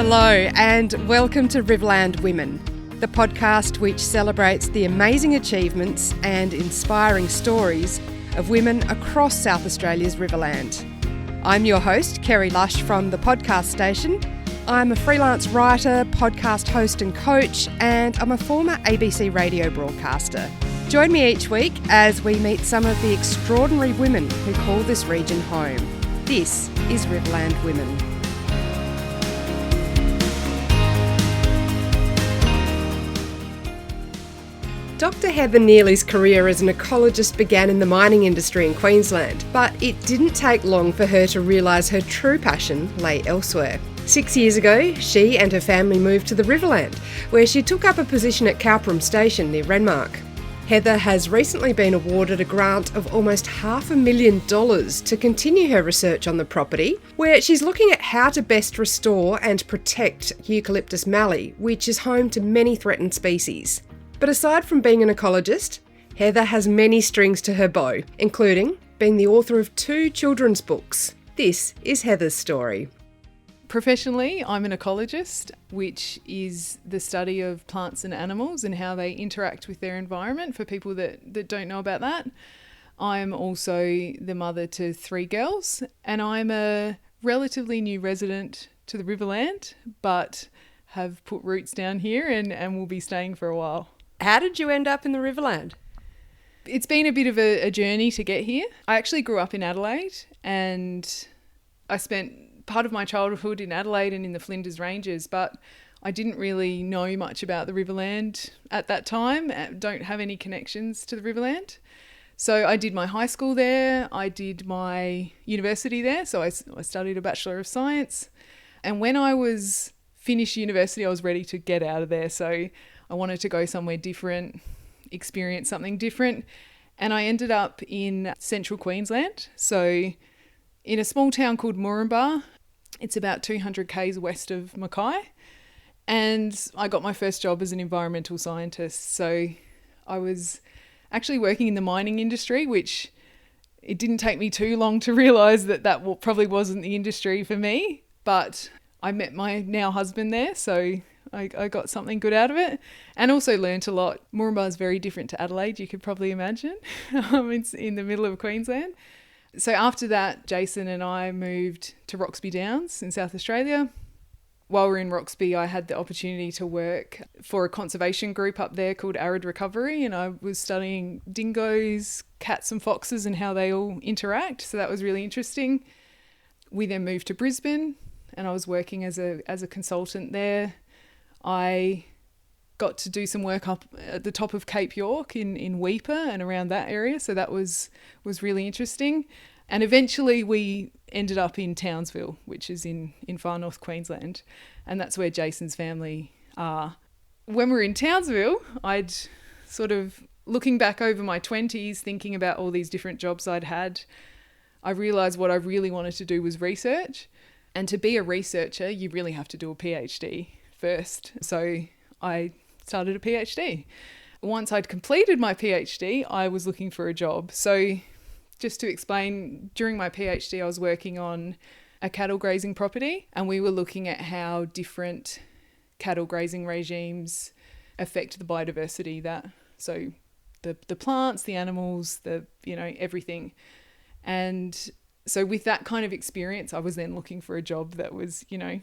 Hello and welcome to Riverland Women, the podcast which celebrates the amazing achievements and inspiring stories of women across South Australia's Riverland. I'm your host, Kerry Lush from the Podcast Station. I'm a freelance writer, podcast host and coach, and I'm a former ABC radio broadcaster. Join me each week as we meet some of the extraordinary women who call this region home. This is Riverland Women. Dr. Heather Neely's career as an ecologist began in the mining industry in Queensland, but it didn't take long for her to realise her true passion lay elsewhere. 6 years ago, she and her family moved to the Riverland, where she took up a position at Calperum Station near Renmark. Heather has recently been awarded a grant of almost $500,000 to continue her research on the property, where she's looking at how to best restore and protect Eucalyptus Mallee, which is home to many threatened species. But aside from being an ecologist, Heather has many strings to her bow, including being the author of 2 children's books. This is Heather's story. Professionally, I'm an ecologist, which is the study of plants and animals and how they interact with their environment, for people that don't know about that. I'm also the mother to 3 girls, and I'm a relatively new resident to the Riverland, but have put roots down here and will be staying for a while. How did you end up in the Riverland? It's been a bit of a journey to get here. I actually grew up in Adelaide, and I spent part of my childhood in Adelaide and in the Flinders Ranges, but I didn't really know much about the Riverland at that time. Don't have any connections to the Riverland. So I did my high school there. I did my university there. So I studied a Bachelor of Science. And when I was finished university, I was ready to get out of there. So I wanted to go somewhere different, experience something different. And I ended up in central Queensland. So in a small town called Moranbah. It's about 200 k's west of Mackay. And I got my first job as an environmental scientist. So I was actually working in the mining industry, which it didn't take me too long to realise that probably wasn't the industry for me. But I met my now husband there, so I got something good out of it, and also learnt a lot. Moranbah is very different to Adelaide, you could probably imagine. It's in the middle of Queensland. So after that, Jason and I moved to Roxby Downs in South Australia. While we were in Roxby, I had the opportunity to work for a conservation group up there called Arid Recovery, and I was studying dingoes, cats and foxes and how they all interact. So that was really interesting. We then moved to Brisbane, and I was working as a consultant there. I got to do some work up at the top of Cape York in Weipa and around that area, so that was really interesting. And eventually we ended up in Townsville, which is in far north Queensland, and that's where Jason's family are. When we were in Townsville, I'd sort of, looking back over my 20s, thinking about all these different jobs I'd had, I realised what I really wanted to do was research. And to be a researcher, you really have to do a PhD first. So I started a PhD. Once I'd completed my PhD, I was looking for a job. So just to explain, during my PhD, I was working on a cattle grazing property, and we were looking at how different cattle grazing regimes affect the biodiversity, so the plants, the animals, everything. And so with that kind of experience, I was then looking for a job that was, going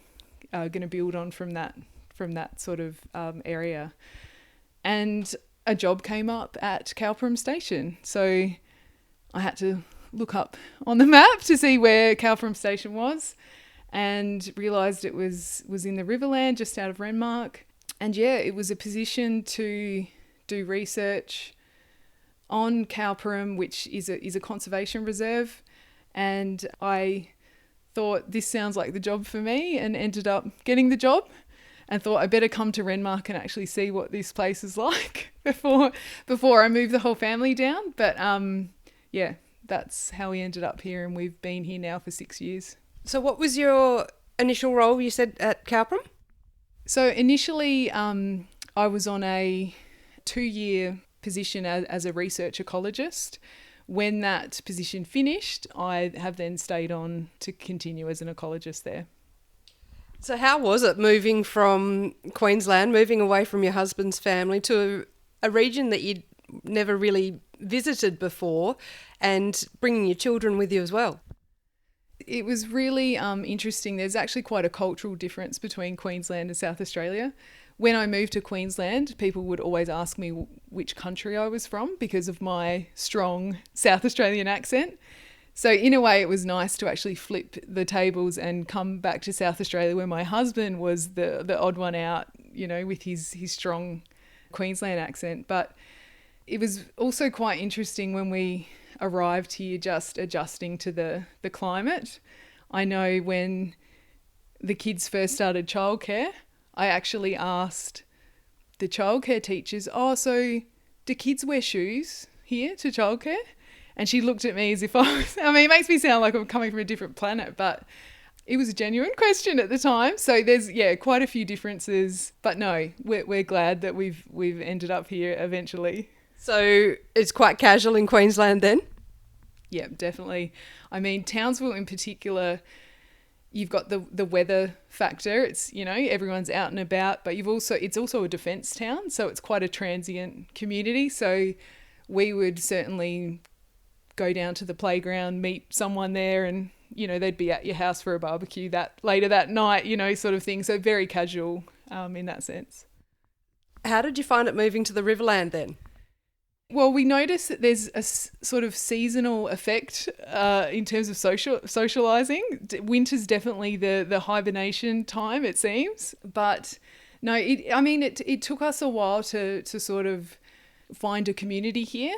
to build on from that sort of area. And a job came up at Calperum Station. So I had to look up on the map to see where Calperum Station was, and realised it was in the Riverland, just out of Renmark. And yeah, it was a position to do research on Calperum, which is a conservation reserve. And I thought, this sounds like the job for me, and ended up getting the job, and thought I better come to Renmark and actually see what this place is like before I move the whole family down. But yeah, that's how we ended up here, and we've been here now for 6 years. So what was your initial role, you said, at Calperum? So initially I was on a 2-year position as a research ecologist. When that position finished, I have then stayed on to continue as an ecologist there. So how was it moving from Queensland, moving away from your husband's family to a region that you'd never really visited before and bringing your children with you as well? It was really interesting. There's actually quite a cultural difference between Queensland and South Australia. When I moved to Queensland, people would always ask me which country I was from because of my strong South Australian accent. So in a way, it was nice to actually flip the tables and come back to South Australia where my husband was the odd one out, you know, with his strong Queensland accent. But it was also quite interesting when we arrived here, just adjusting to the climate. I know when the kids first started childcare, I actually asked the childcare teachers, so do kids wear shoes here to childcare? And she looked at me as if it makes me sound like I'm coming from a different planet, but it was a genuine question at the time. So there's, quite a few differences, but no, we're glad that we've ended up here eventually. So it's quite casual in Queensland then? Yeah, definitely. I mean, Townsville in particular, you've got the weather factor. It's, everyone's out and about, but it's also a defence town, so it's quite a transient community. So we would certainly go down to the playground, meet someone there, and, they'd be at your house for a barbecue later that night, sort of thing. So very casual in that sense. How did you find it moving to the Riverland then? Well, we noticed that there's a sort of seasonal effect in terms of socialising. Winter's definitely the hibernation time, it seems. But no, it took us a while to sort of find a community here.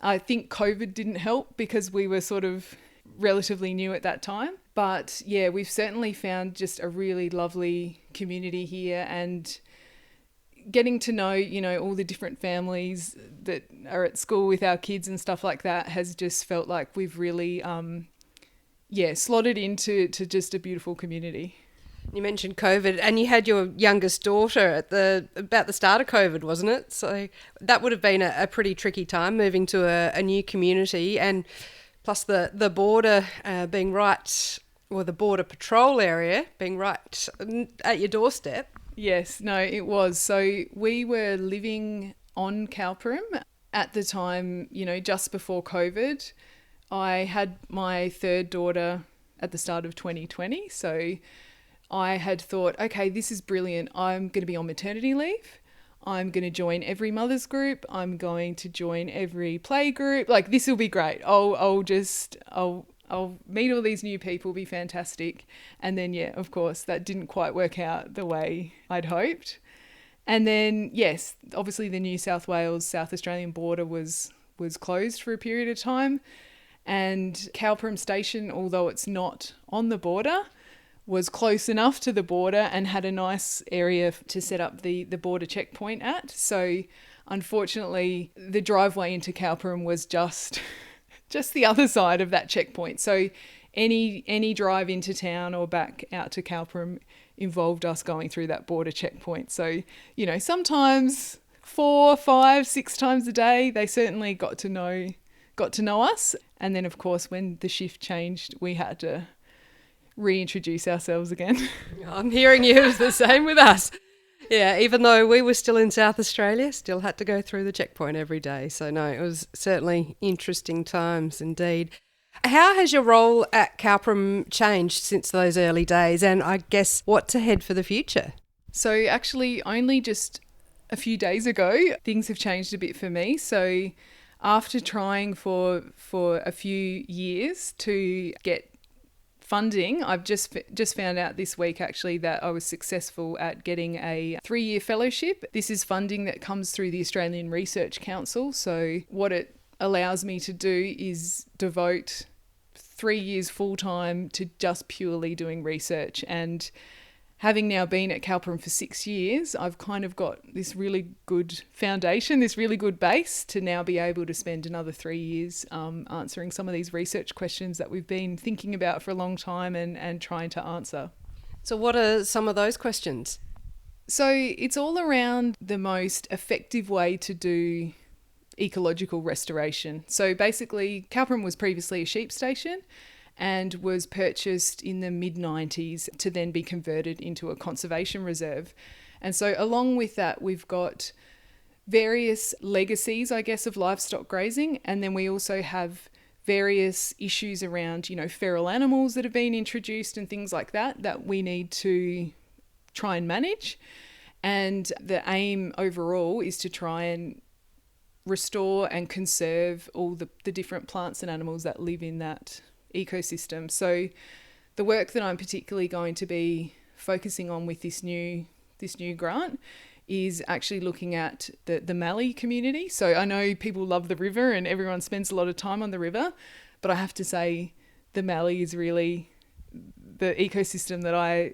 I think COVID didn't help because we were sort of relatively new at that time. But yeah, we've certainly found just a really lovely community here, and getting to know, all the different families that are at school with our kids and stuff like that has just felt like we've really, slotted into just a beautiful community. You mentioned COVID, and you had your youngest daughter at about the start of COVID, wasn't it? So that would have been a pretty tricky time moving to a new community, and plus the border being right, or the border patrol area being right at your doorstep. Yes, no, it was. So we were living on Calperum at the time, just before COVID. I had my third daughter at the start of 2020, so I had thought, okay, this is brilliant. I'm going to be on maternity leave. I'm going to join every mother's group. I'm going to join every play group. Like, this will be great. I'll meet all these new people, be fantastic. And then, of course, that didn't quite work out the way I'd hoped. And then, yes, obviously the New South Wales, South Australian border was closed for a period of time. And Calperum Station, although it's not on the border, was close enough to the border and had a nice area to set up the border checkpoint at. So unfortunately, the driveway into Calperum was just the other side of that checkpoint. So any drive into town or back out to Calperum involved us going through that border checkpoint. So, sometimes 4, 5, 6 times a day, they certainly got to know us. And then, of course, when the shift changed, we had to reintroduce ourselves again. I'm hearing you, it was the same with us. Yeah, even though we were still in South Australia, still had to go through the checkpoint every day. So no, it was certainly interesting times indeed. How has your role at Calperum changed since those early days, and I guess what's ahead for the future? So actually only just a few days ago, things have changed a bit for me. So after trying for a few years to get funding, I've just found out this week actually that I was successful at getting a 3-year fellowship. This is funding that comes through the Australian Research Council. So what it allows me to do is devote 3 years full time to just purely doing research. And having now been at Calperum for 6 years, I've kind of got this really good foundation, this really good base to now be able to spend another 3 years answering some of these research questions that we've been thinking about for a long time and trying to answer. So what are some of those questions? So it's all around the most effective way to do ecological restoration. So basically, Calperum was previously a sheep station, and was purchased in the mid-90s to then be converted into a conservation reserve. And so along with that, we've got various legacies, I guess, of livestock grazing, and then we also have various issues around, feral animals that have been introduced and things like that we need to try and manage. And the aim overall is to try and restore and conserve all the different plants and animals that live in that ecosystem. So the work that I'm particularly going to be focusing on with this new grant is actually looking at the Mallee community. So I know people love the river and everyone spends a lot of time on the river, but I have to say the Mallee is really the ecosystem that I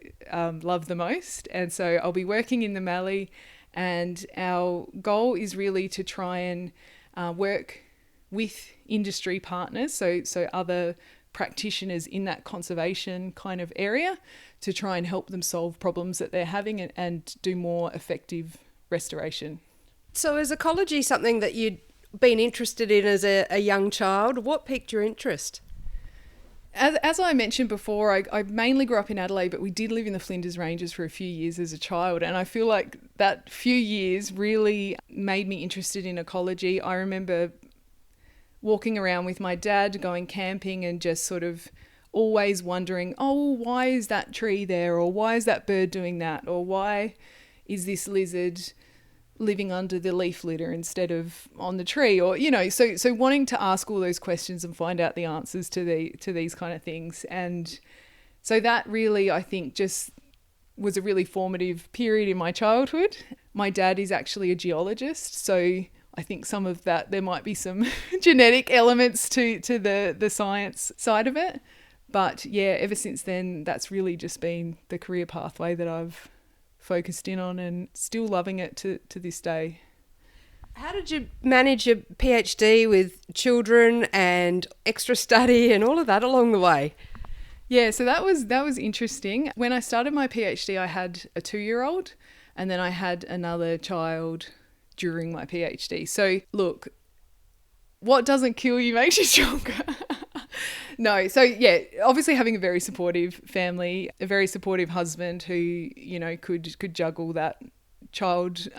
love the most. And so I'll be working in the Mallee, and our goal is really to try and work with industry partners, so other practitioners in that conservation kind of area, to try and help them solve problems that they're having and do more effective restoration. So is ecology something that you'd been interested in as a young child? What piqued your interest? As I mentioned before, I mainly grew up in Adelaide, but we did live in the Flinders Ranges for a few years as a child. And I feel like that few years really made me interested in ecology. I remember walking around with my dad, going camping, and just sort of always wondering, why is that tree there? Or why is that bird doing that? Or why is this lizard living under the leaf litter instead of on the tree? Or, so wanting to ask all those questions and find out the answers to these kind of things. And so that really, I think, just was a really formative period in my childhood. My dad is actually a geologist, so I think some of that, there might be some genetic elements to the science side of it. But yeah, ever since then, that's really just been the career pathway that I've focused in on, and still loving it to this day. How did you manage your PhD with children and extra study and all of that along the way? Yeah, so that was interesting. When I started my PhD, I had a 2-year-old, and then I had another child during my PhD. So look, what doesn't kill you makes you stronger. No, so yeah, obviously having a very supportive family, a very supportive husband who, could juggle that child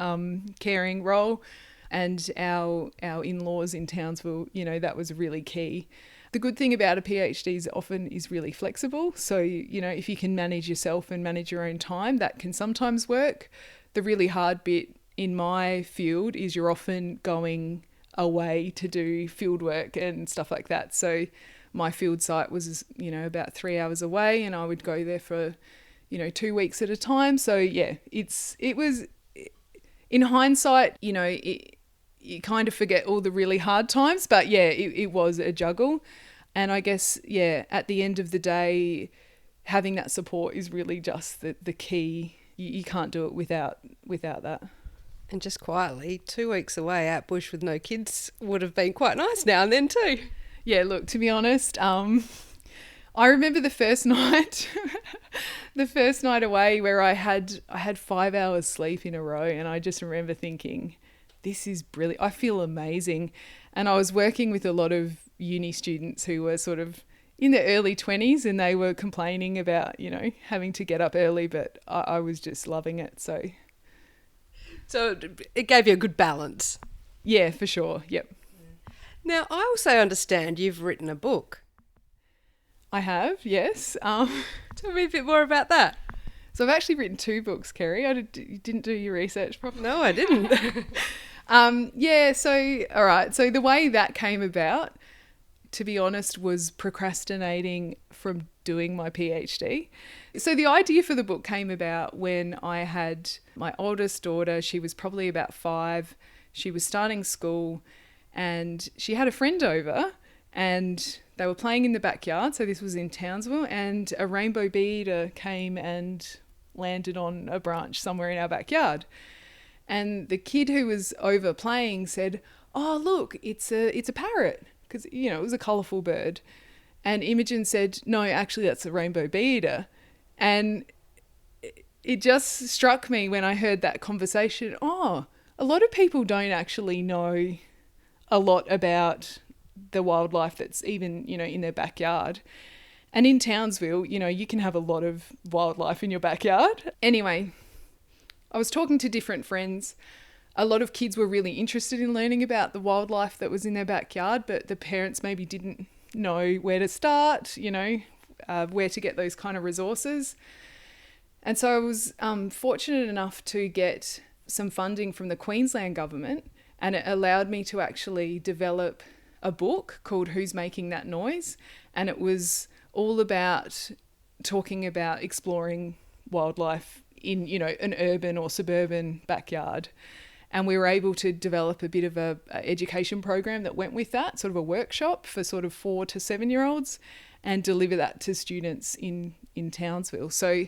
caring role, and our in-laws in Townsville, that was really key. The good thing about a PhD is it often is really flexible. So, if you can manage yourself and manage your own time, that can sometimes work. The really hard bit in my field is you're often going away to do field work and stuff like that. So my field site was, about 3 hours away, and I would go there for, 2 weeks at a time. So yeah, it was, in hindsight, you kind of forget all the really hard times, but yeah, it was a juggle. And I guess, yeah, at the end of the day, having that support is really just the key. You can't do it without that. And just quietly, 2 weeks away out bush with no kids would have been quite nice now and then too. Yeah, look, to be honest, I remember the first night away where I had 5 hours sleep in a row, and I just remember thinking, this is brilliant. I feel amazing. And I was working with a lot of uni students who were sort of in their early 20s, and they were complaining about, having to get up early, but I was just loving it. So it gave you a good balance. Yeah, for sure. Yep. Now, I also understand you've written a book. I have, yes. Tell me a bit more about that. So I've actually written 2 books, Kerry. You didn't do your research properly. No, I didn't. Yeah, so, all right. So the way that came about, to be honest, was procrastinating from doing my PhD. So the idea for the book came about when I had my oldest daughter. She was probably about 5. She was starting school, and she had a friend over, and they were playing in the backyard. So this was in Townsville, and a rainbow bee-eater came and landed on a branch somewhere in our backyard. And the kid who was over playing said, "Oh, look, it's a parrot," because, it was a colourful bird. And Imogen said, "No, actually, that's a rainbow bee-eater." And it just struck me when I heard that conversation, a lot of people don't actually know a lot about the wildlife that's even, in their backyard. And in Townsville, you know, you can have a lot of wildlife in your backyard. Anyway, I was talking to different friends. A lot of kids were really interested in learning about the wildlife that was in their backyard, but the parents maybe didn't know where to start, you know, where to get those kind of resources. And so I was fortunate enough to get some funding from the Queensland government, and it allowed me to actually develop a book called Who's Making That Noise? And it was all about talking about exploring wildlife in, you know, an urban or suburban backyard. And we were able to develop a bit of a education program that went with that, sort of a workshop for sort of 4 to 7 year olds, and deliver that to students in Townsville. So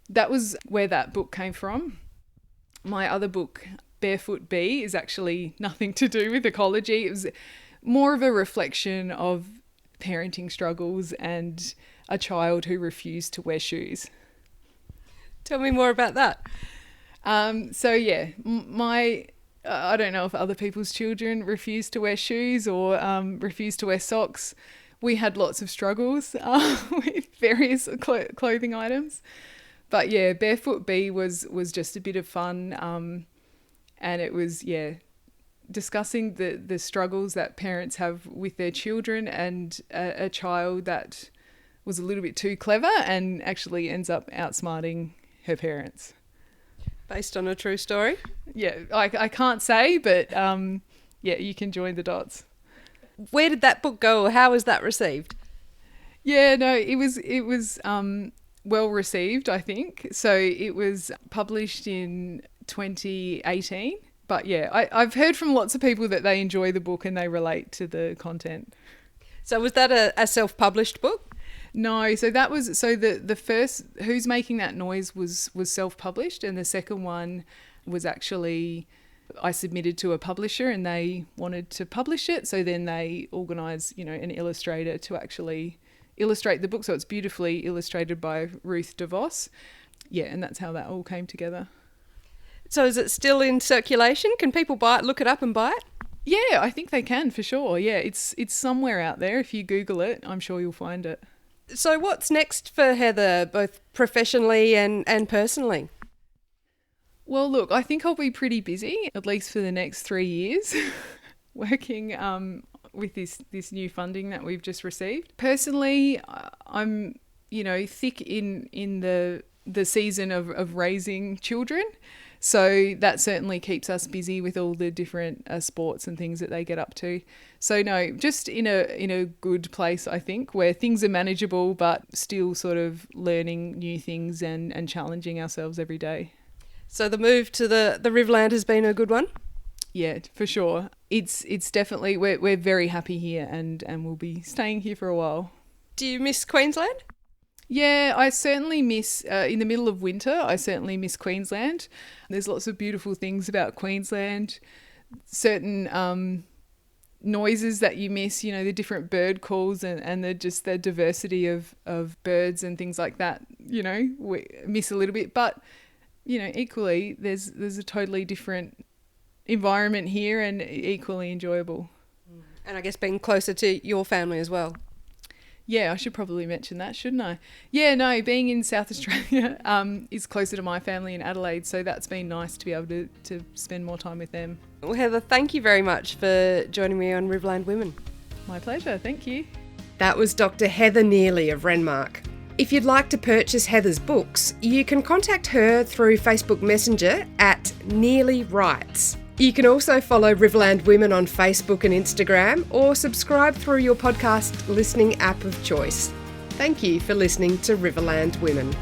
that was where that book came from. My other book, Barefoot Bee, is actually nothing to do with ecology. It was more of a reflection of parenting struggles and a child who refused to wear shoes. Tell me more about that. So yeah, I don't know if other people's children refuse to wear shoes or refuse to wear socks. We had lots of struggles with various clothing items. But yeah, Barefoot Bee was just a bit of fun. And it was, discussing the struggles that parents have with their children, and a child that was a little bit too clever and actually ends up outsmarting her parents. Based on a true story? Yeah, I can't say, but you can join the dots. Where did that book go, or how was that received? Yeah, no, it was well received, I think. So it was published in 2018. But yeah, I've heard from lots of people that they enjoy the book and they relate to the content. So was that a self-published book? No, so that was the first Who's Making That Noise was self-published, and the second one was actually I submitted to a publisher and they wanted to publish it. So then they organised, you know, an illustrator to actually illustrate the book. So it's beautifully illustrated by Ruth DeVos. Yeah, and that's how that all came together. So is it still in circulation? Can people buy it, look it up and buy it? Yeah, I think they can for sure. Yeah, it's somewhere out there. If you Google it, I'm sure you'll find it. So what's next for Heather, both professionally and personally? Well, look, I think I'll be pretty busy, at least for the next 3 years, working with this new funding that we've just received. Personally, I'm, you know, thick in the season of raising children. So that certainly keeps us busy with all the different sports and things that they get up to. So no, just in a good place, I think, where things are manageable but still sort of learning new things and challenging ourselves every day. So the move to the Riverland has been a good one? Yeah, for sure. It's definitely, we're very happy here and we'll be staying here for a while. Do you miss Queensland? Yeah, I certainly miss, in the middle of winter, I certainly miss Queensland. There's lots of beautiful things about Queensland, certain noises that you miss, you know, the different bird calls and the diversity of birds and things like that, you know, we miss a little bit. But, you know, equally, there's a totally different environment here and equally enjoyable. And I guess being closer to your family as well. Yeah, I should probably mention that, shouldn't I? Yeah, no, being in South Australia is closer to my family in Adelaide, so that's been nice to be able to spend more time with them. Well, Heather, thank you very much for joining me on Riverland Women. My pleasure, thank you. That was Dr. Heather Neely of Renmark. If you'd like to purchase Heather's books, you can contact her through Facebook Messenger at Neely Writes. You can also follow Riverland Women on Facebook and Instagram, or subscribe through your podcast listening app of choice. Thank you for listening to Riverland Women.